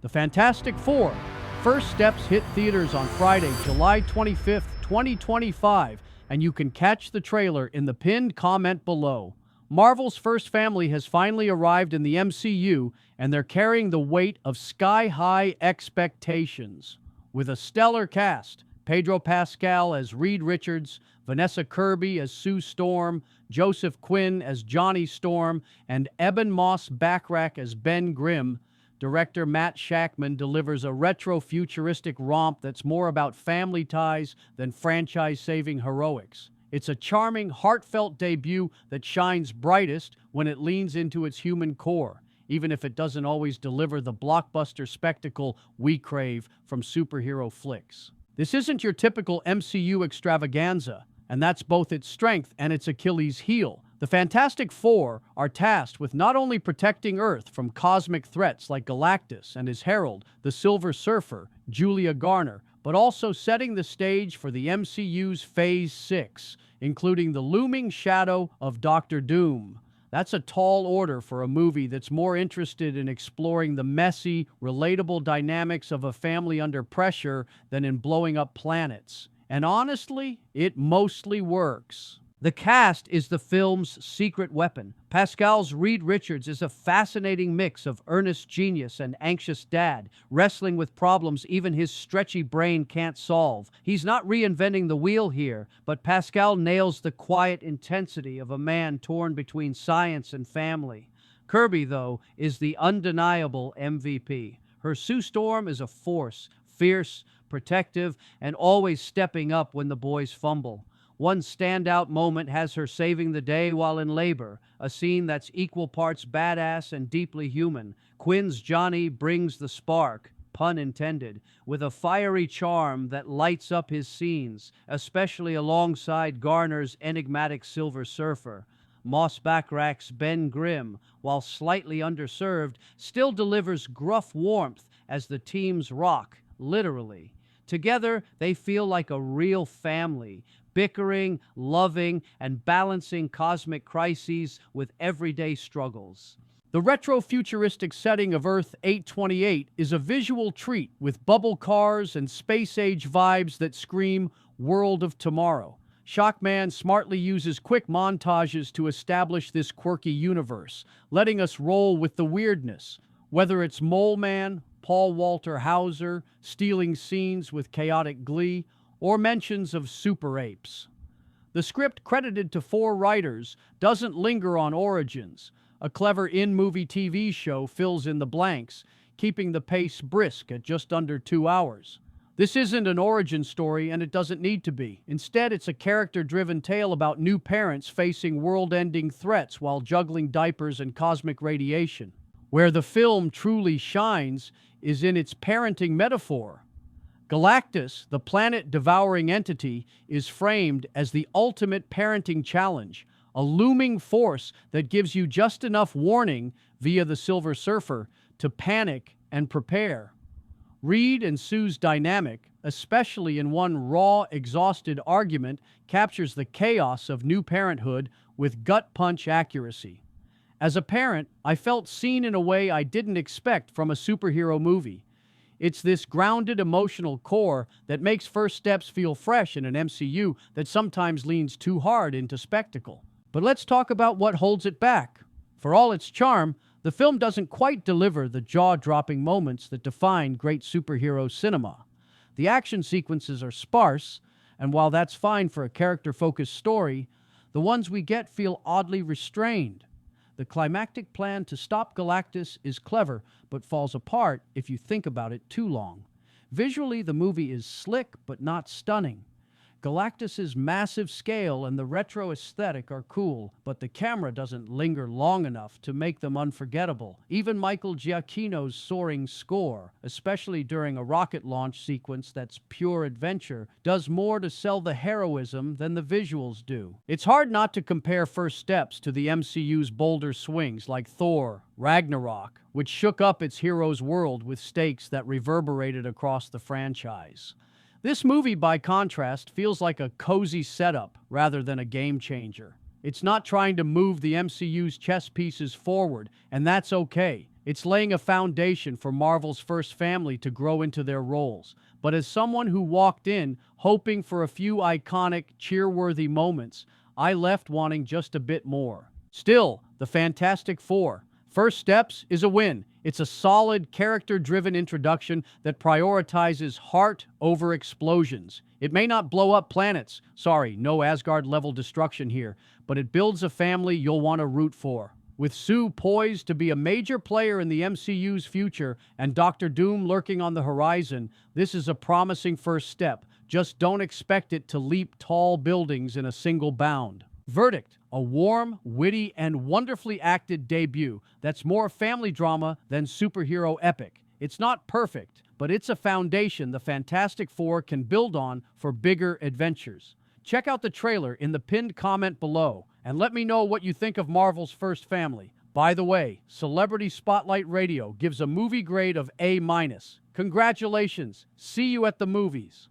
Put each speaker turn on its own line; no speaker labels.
The Fantastic Four. First Steps hit theaters on Friday, July 25th, 2025, and you can catch the trailer in the pinned comment below. Marvel's first family has finally arrived in the MCU, and they're carrying the weight of sky-high expectations. With a stellar cast, Pedro Pascal as Reed Richards, Vanessa Kirby as Sue Storm, Joseph Quinn as Johnny Storm, and Eben Moss-Backrack as Ben Grimm, director Matt Shakman delivers a retro-futuristic romp that's more about family ties than franchise-saving heroics. It's a charming, heartfelt debut that shines brightest when it leans into its human core, even if it doesn't always deliver the blockbuster spectacle we crave from superhero flicks. This isn't your typical MCU extravaganza, and that's both its strength and its Achilles heel. The Fantastic Four are tasked with not only protecting Earth from cosmic threats like Galactus and his herald, the Silver Surfer, Julia Garner, but also setting the stage for the MCU's Phase 6, including the looming shadow of Doctor Doom. That's a tall order for a movie that's more interested in exploring the messy, relatable dynamics of a family under pressure than in blowing up planets. And honestly, it mostly works. The cast is the film's secret weapon. Pascal's Reed Richards is a fascinating mix of earnest genius and anxious dad, wrestling with problems even his stretchy brain can't solve. He's not reinventing the wheel here, but Pascal nails the quiet intensity of a man torn between science and family. Kirby, though, is the undeniable MVP. Her Sue Storm is a force, fierce, protective, and always stepping up when the boys fumble. One standout moment has her saving the day while in labor, a scene that's equal parts badass and deeply human. Quinn's Johnny brings the spark, pun intended, with a fiery charm that lights up his scenes, especially alongside Garner's enigmatic Silver Surfer. Moss-Backrack's Ben Grimm, while slightly underserved, still delivers gruff warmth as the teams rock, literally. Together, they feel like a real family, bickering, loving, and balancing cosmic crises with everyday struggles. The retro-futuristic setting of Earth 828 is a visual treat with bubble cars and space-age vibes that scream world of tomorrow. Shockman smartly uses quick montages to establish this quirky universe, letting us roll with the weirdness. Whether it's Mole Man, Paul Walter Hauser, stealing scenes with chaotic glee, or mentions of super apes. The script, credited to 4 writers, doesn't linger on origins. A clever in-movie TV show fills in the blanks, keeping the pace brisk at just under 2 hours. This isn't an origin story, and it doesn't need to be. Instead, it's a character-driven tale about new parents facing world-ending threats while juggling diapers and cosmic radiation. Where the film truly shines is in its parenting metaphor. Galactus, the planet-devouring entity, is framed as the ultimate parenting challenge, a looming force that gives you just enough warning via the Silver Surfer to panic and prepare. Reed and Sue's dynamic, especially in one raw, exhausted argument, captures the chaos of new parenthood with gut-punch accuracy. As a parent, I felt seen in a way I didn't expect from a superhero movie. It's this grounded emotional core that makes First Steps feel fresh in an MCU that sometimes leans too hard into spectacle. But let's talk about what holds it back. For all its charm, the film doesn't quite deliver the jaw-dropping moments that define great superhero cinema. The action sequences are sparse, and while that's fine for a character-focused story, the ones we get feel oddly restrained. The climactic plan to stop Galactus is clever, but falls apart if you think about it too long. Visually, the movie is slick, but not stunning. Galactus's massive scale and the retro aesthetic are cool, but the camera doesn't linger long enough to make them unforgettable. Even Michael Giacchino's soaring score, especially during a rocket launch sequence that's pure adventure, does more to sell the heroism than the visuals do. It's hard not to compare First Steps to the MCU's bolder swings like Thor, Ragnarok, which shook up its hero's world with stakes that reverberated across the franchise. This movie, by contrast, feels like a cozy setup rather than a game changer. It's not trying to move the MCU's chess pieces forward, and that's okay. It's laying a foundation for Marvel's first family to grow into their roles. But as someone who walked in hoping for a few iconic, cheer-worthy moments, I left wanting just a bit more. Still, the Fantastic Four. First Steps is a win. It's a solid, character-driven introduction that prioritizes heart over explosions. It may not blow up planets. Sorry, no Asgard-level destruction here. But it builds a family you'll want to root for. With Sue poised to be a major player in the MCU's future and Doctor Doom lurking on the horizon, this is a promising first step. Just don't expect it to leap tall buildings in a single bound. Verdict: a warm, witty, and wonderfully acted debut that's more family drama than superhero epic. It's not perfect, but it's a foundation the Fantastic Four can build on for bigger adventures. Check out the trailer in the pinned comment below, and let me know what you think of Marvel's first family. By the way, Celebrity Spotlight Radio gives a movie grade of A-. Congratulations! See you at the movies!